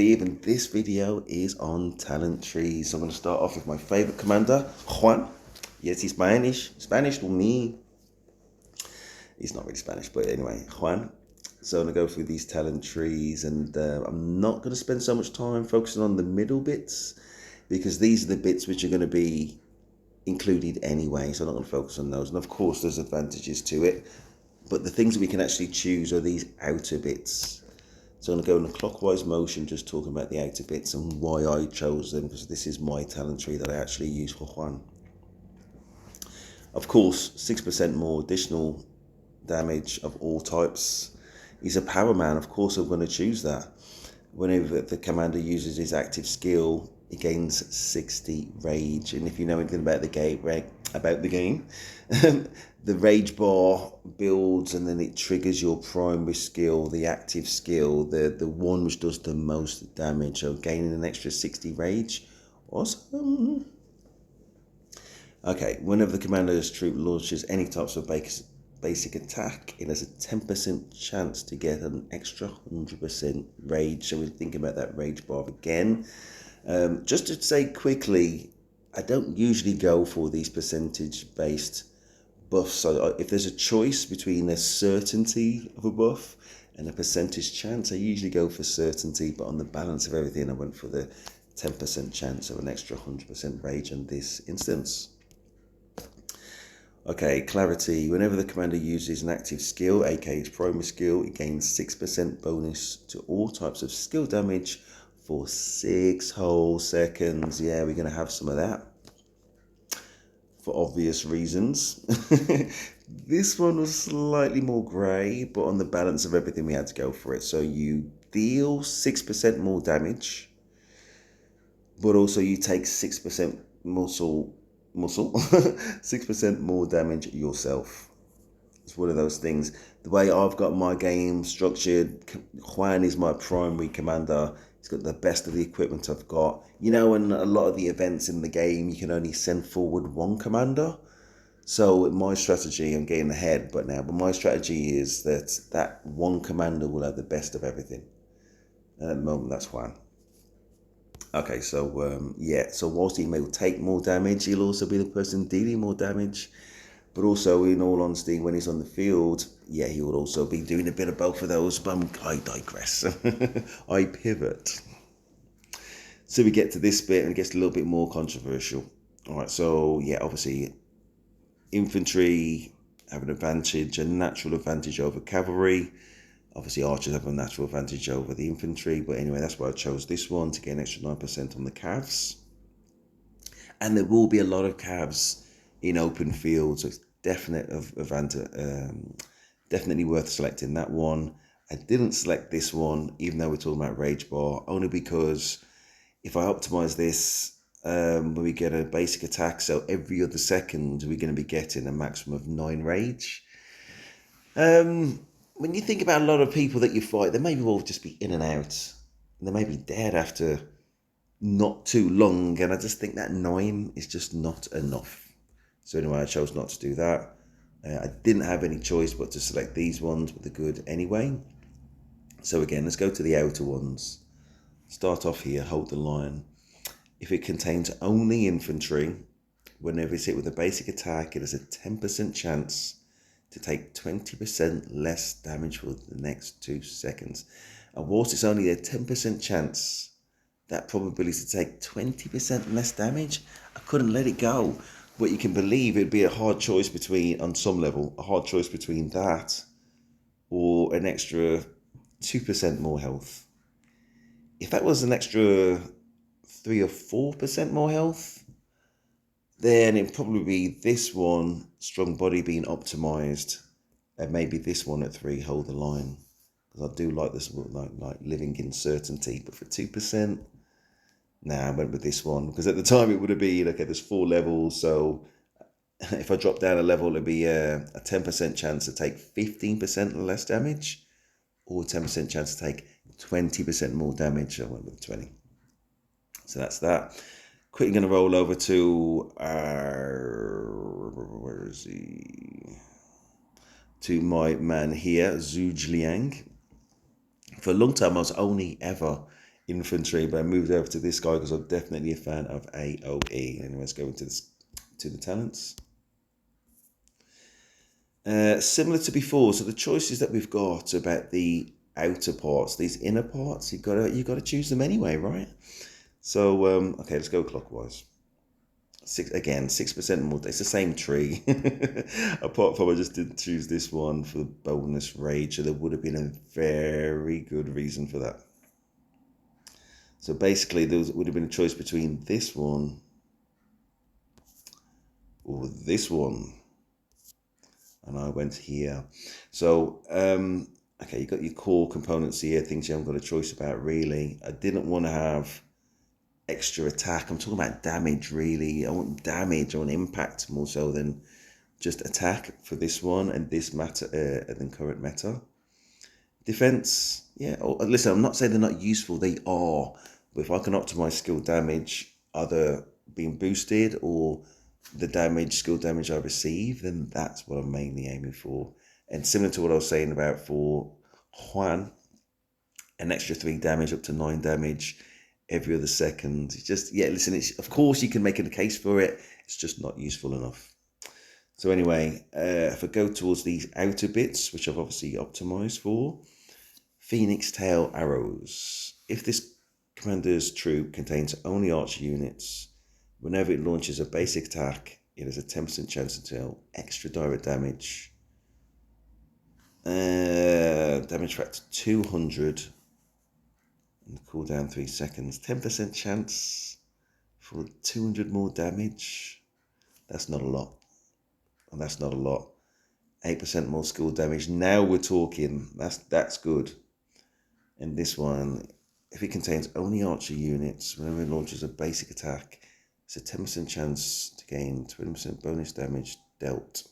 And this video is on talent trees. So I'm going to start off with my favorite commander, Juan. Yes, he's Spanish. Spanish to me. He's not really Spanish, but anyway, Juan. So I'm going to go through these talent trees, and I'm not going to spend so much time focusing on the middle bits because these are the bits which are going to be included anyway. So I'm not going to focus on those. And of course, there's advantages to it. But the things that we can actually choose are these outer bits. So I'm going to go in a clockwise motion, just talking about the outer bits and why I chose them, because this is my talent tree that I actually use for Juan. Of course, 6% more additional damage of all types. He's a power man, of course I'm going to choose that. Whenever the commander uses his active skill, he gains 60 rage. And if you know anything about the game, the rage bar builds and then it triggers your primary skill, the active skill, the one which does the most damage. So gaining an extra 60 rage. Awesome. Okay, whenever the commander's troop launches any types of basic attack, it has a 10% chance to get an extra 100% rage. So we're thinking about that rage bar again. Just to say quickly, I don't usually go for these percentage-based buffs. So if there's a choice between a certainty of a buff and a percentage chance, I usually go for certainty. But on the balance of everything, I went for the 10% chance of an extra 100% rage in this instance. Okay, clarity. Whenever the commander uses an active skill, aka his primary skill, it gains 6% bonus to all types of skill damage for 6 whole seconds. Yeah, we're going to have some of that for obvious reasons. This one was slightly more grey, but on the balance of everything, we had to go for it. So you deal 6% more damage, but also you take 6% muscle 6% more damage yourself. It's one of those things. The way I've got my game structured, Juan is my primary commander. He's got the best of the equipment I've got. You know, in a lot of the events in the game, you can only send forward one commander. So my strategy, I'm getting ahead, but my strategy is that one commander will have the best of everything. And at the moment, that's Juan. Okay, so so whilst he may take more damage, he'll also be the person dealing more damage. But also, in all honesty, when he's on the field, yeah, he will also be doing a bit of both of those, but I digress. I pivot. So we get to this bit and it gets a little bit more controversial. All right, so yeah, obviously, infantry have an advantage, a natural advantage over cavalry. Obviously, archers have a natural advantage over the infantry. But anyway, that's why I chose this one to get an extra 9% on the calves. And there will be a lot of calves in open fields. So it's definitely worth selecting that one. I didn't select this one, even though we're talking about rage bar, only because if I optimize this, when we get a basic attack, so every other second, we're going to be getting a maximum of 9 rage. When you think about a lot of people that you fight, they maybe will just be in and out. They may be dead after not too long, and I just think that 9 is just not enough. So anyway, I chose not to do that. I didn't have any choice but to select these ones, but they're good anyway. So again, let's go to the outer ones. Start off here, hold the line. If it contains only infantry, whenever it's hit with a basic attack, it has a 10% chance to take 20% less damage for the next 2 seconds. And whilst it's only a 10% chance, that probability to take 20% less damage, I couldn't let it go. But you can believe it'd be a hard choice between, on some level, a hard choice between that or an extra 2% more health. If that was an extra 3 or 4% more health, then it'd probably be this one, strong body, being optimized, and maybe this one at 3, hold the line. Because I do like this, like living in certainty. But for 2%, I went with this one. Because at the time it would have been, okay, there's 4 levels. So if I drop down a level, it'd be a 10% chance to take 15% less damage, or 10% chance to take 20% more damage. I went with 20. So that's that. Quickly going to roll over to where is he? To my man here, Zhuge Liang. For a long time, I was only ever infantry, but I moved over to this guy because I'm definitely a fan of AOE. Anyway, let's go into this to the talents. Similar to before, so the choices that we've got about the outer parts, these inner parts, you gotta choose them anyway, right? So okay, let's go clockwise. 6% more. It's the same tree. Apart from I just didn't choose this one for the bonus rage, so there would have been a very good reason for that. So basically, would have been a choice between this one or this one, and I went here. So okay, you got your core components here, things you haven't got a choice about really. I didn't want to have extra attack. I'm talking about damage really. I want damage, I want impact more so than just attack for this one and this meta than current meta. Defense, yeah. Oh, listen, I'm not saying they're not useful, they are. But if I can optimize skill damage, either being boosted or the skill damage I receive, then that's what I'm mainly aiming for. And similar to what I was saying about for Guan, an extra 3 damage up to 9 damage every other second. It's just, yeah, listen, of course you can make a case for it, it's just not useful enough. So anyway, if I go towards these outer bits, which I've obviously optimized for, Phoenix Tail Arrows. If this commander's troop contains only archer units, whenever it launches a basic attack, it has a 10% chance to deal extra direct damage. Damage factor 200. And cooldown 3 seconds. 10% chance for 200 more damage. That's not a lot. And that's not a lot. 8% more skill damage. Now we're talking. That's good. And this one, if it contains only archer units, whenever it launches a basic attack, it's a 10% chance to gain 20% bonus damage dealt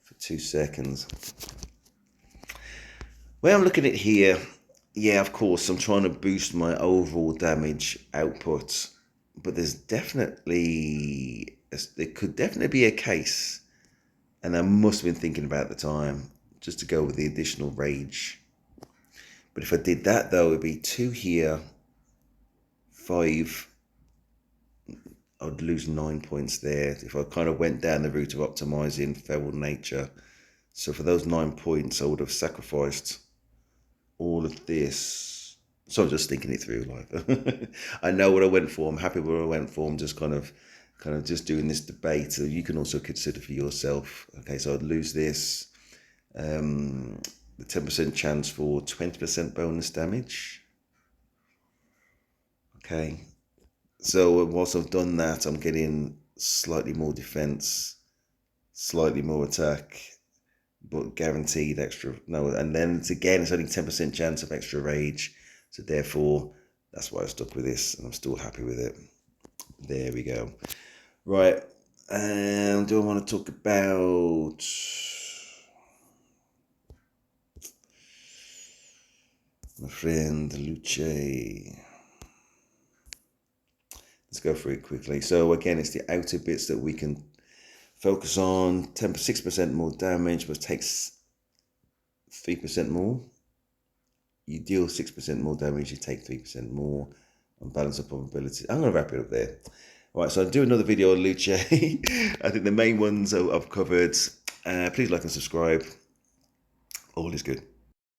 for 2 seconds. When I'm looking at here, yeah, of course, I'm trying to boost my overall damage output, but there could definitely be a case, and I must have been thinking about the time, just to go with the additional rage. But if I did that, though, it'd be 2 here, 5. I'd lose 9 points there if I kind of went down the route of optimizing feral nature. So for those 9 points, I would have sacrificed all of this. So I'm just thinking it through. Like, I know what I went for. I'm happy with what I went for. I'm just kind of just doing this debate. So you can also consider for yourself. Okay, so I'd lose this. The 10% chance for 20% bonus damage. Okay. So whilst I've done that, I'm getting slightly more defense, slightly more attack, but guaranteed extra. No, and then it's only 10% chance of extra rage. So therefore, that's why I stuck with this, and I'm still happy with it. There we go. Right. Do I want to talk about my friend Luce? Let's go through it quickly. So again, it's the outer bits that we can focus on. 6% more damage, but takes 3% more. You deal 6% more damage, you take 3% more on balance of probability. I'm going to wrap it up there. All right, so I'll do another video on Luce. I think the main ones I've covered. Please like and subscribe. All is good.